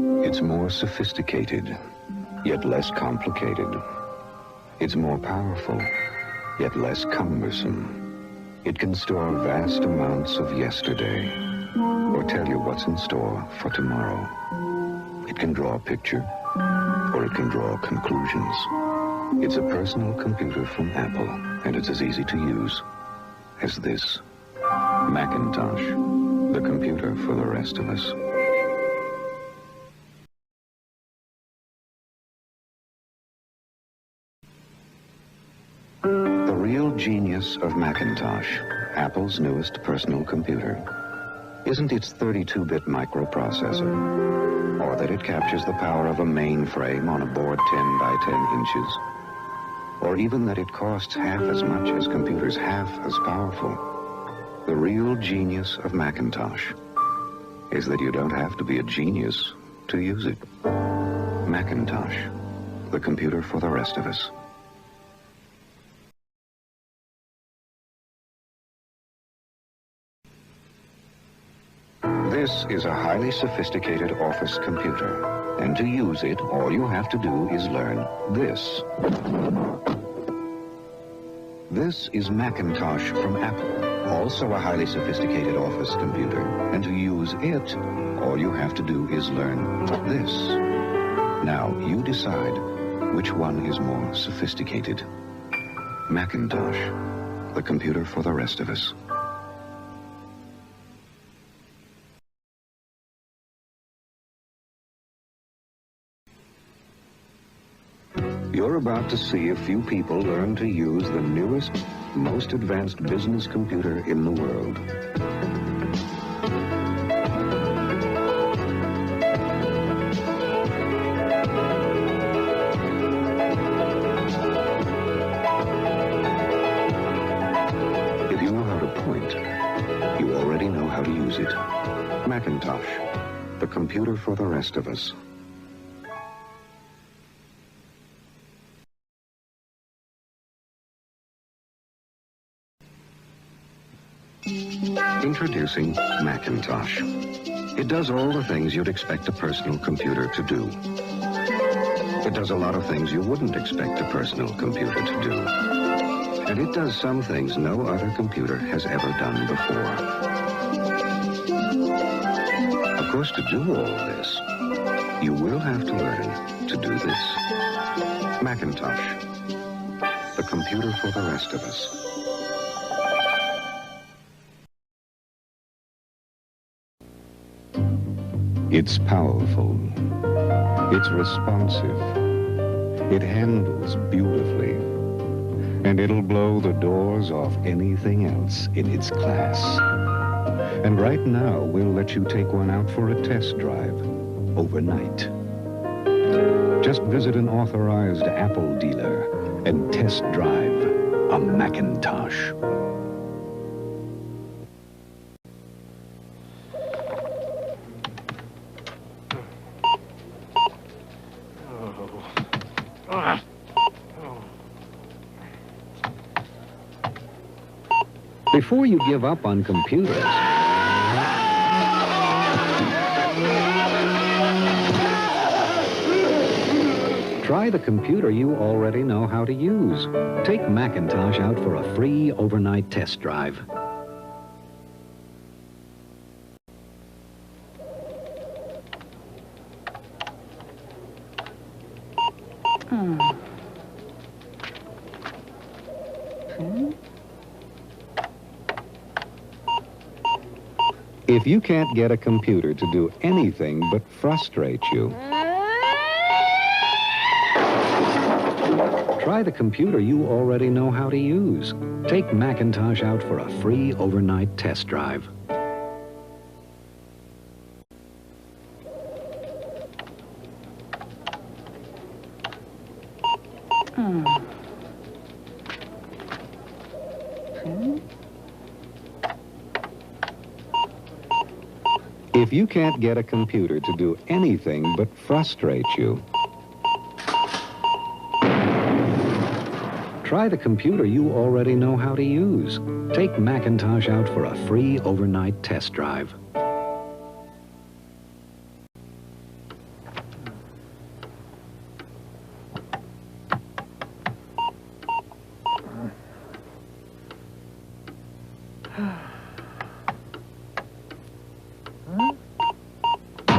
It's more sophisticated, yet less complicated. It's more powerful, yet less cumbersome. It can store vast amounts of yesterday, or tell you what's in store for tomorrow. It can draw a picture, or it can draw conclusions. It's a personal computer from Apple, and it's as easy to use as this. Macintosh, the computer for the rest of us. The real genius of Macintosh, Apple's newest personal computer, isn't its 32-bit microprocessor, or that it captures the power of a mainframe on a board 10 by 10 inches, or even that it costs half as much as computers half as powerful. The real genius of Macintosh is that you don't have to be a genius to use it. Macintosh, the computer for the rest of us. This is a highly sophisticated office computer, and to use it, all you have to do is learn this. This is Macintosh from Apple, also a highly sophisticated office computer, and to use it, all you have to do is learn this. Now, you decide which one is more sophisticated. Macintosh, the computer for the rest of us. You're about to see a few people learn to use the newest, most advanced business computer in the world. If you know how to point, you already know how to use it. Macintosh, the computer for the rest of us. Introducing Macintosh. It does all the things you'd expect a personal computer to do. It does a lot of things you wouldn't expect a personal computer to do. And it does some things no other computer has ever done before. Of course, to do all this, you will have to learn to do this. Macintosh, the computer for the rest of us. It's powerful, it's responsive, it handles beautifully, and it'll blow the doors off anything else in its class. And right now, we'll let you take one out for a test drive overnight. Just visit an authorized Apple dealer and test drive a Macintosh. Before you give up on computers, try the computer you already know how to use. Take Macintosh out for a free overnight test drive. If you can't get a computer to do anything but frustrate you, try the computer you already know how to use. Take Macintosh out for a free overnight test drive. If you can't get a computer to do anything but frustrate you, try the computer you already know how to use. Take Macintosh out for a free overnight test drive.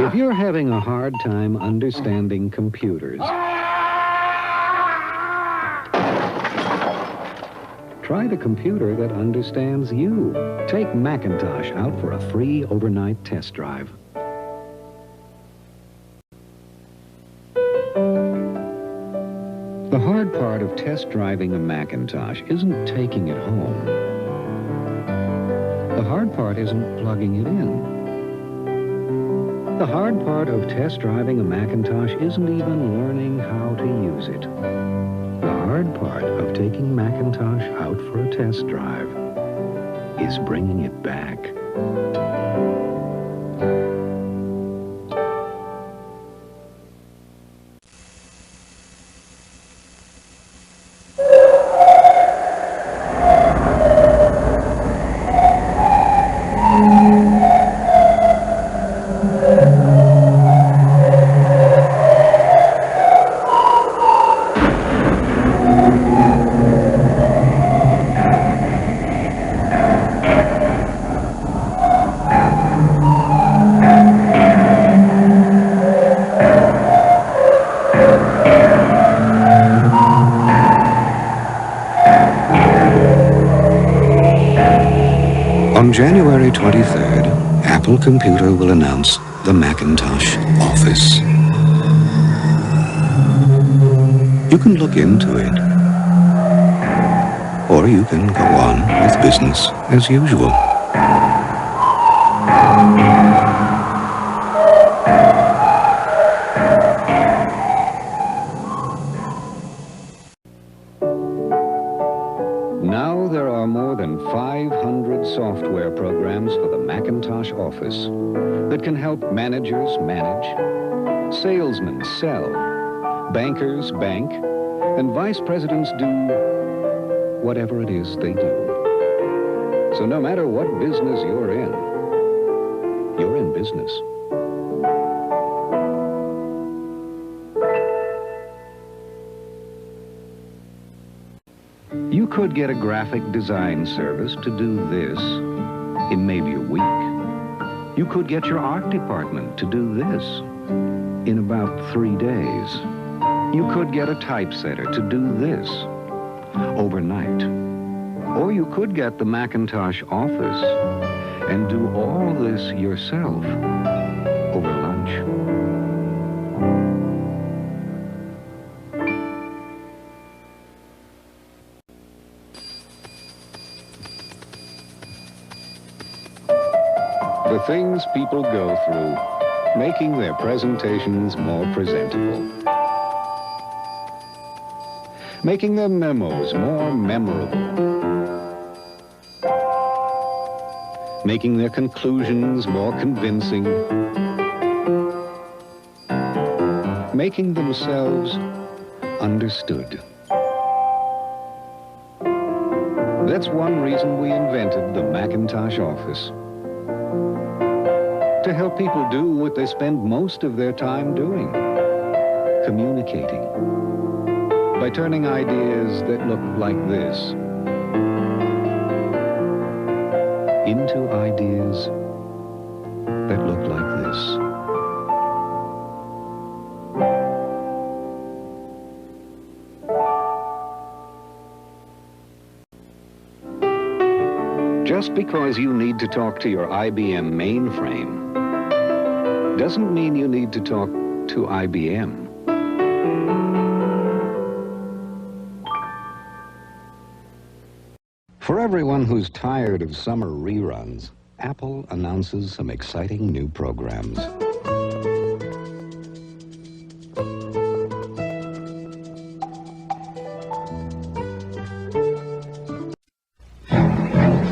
If you're having a hard time understanding computers, try the computer that understands you. Take Macintosh out for a free overnight test drive. The hard part of test driving a Macintosh isn't taking it home. The hard part isn't plugging it in. The hard part of test driving a Macintosh isn't even learning how to use it. The hard part of taking Macintosh out for a test drive is bringing it back. On January 23rd, Apple Computer will announce the Macintosh Office. You can look into it, or you can go on with business as usual. Now there are more than 500 software programs for the Macintosh Office that can help managers manage, salesmen sell, bankers bank, and vice presidents do whatever it is they do. So no matter what business you're in business. You could get a graphic design service to do this in maybe a week. You could get your art department to do this in about 3 days. You could get a typesetter to do this overnight. Or you could get the Macintosh Office and do all this yourself over lunch. The things people go through, making their presentations more presentable, making their memos more memorable, making their conclusions more convincing, making themselves understood. That's one reason we invented the Macintosh Office. To help people do what they spend most of their time doing, communicating, by turning ideas that look like this into ideas that look like this. Just because you need to talk to your IBM mainframe doesn't mean you need to talk to IBM. For everyone who's tired of summer reruns, Apple announces some exciting new programs.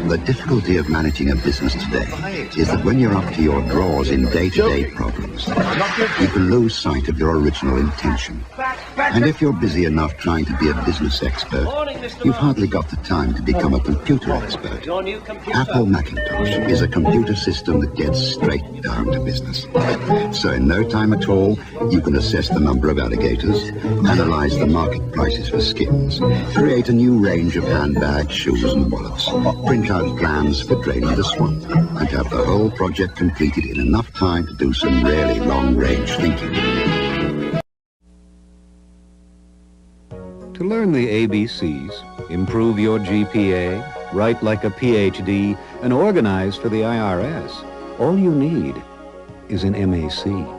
The difficulty of managing a business today is that when you're up to your drawers in day-to-day problems, you can lose sight of your original intention. And if you're busy enough trying to be a business expert, you've hardly got the time to become a computer expert. Apple Macintosh is a computer system that gets straight down to business. So in no time at all, you can assess the number of alligators, analyze the market prices for skins, create a new range of handbags, shoes and wallets, print out plans for draining the swamp, and have the whole project completed in enough time to do some really long-range thinking. To learn the ABCs, improve your GPA, write like a PhD, and organize for the IRS, all you need is an MAC.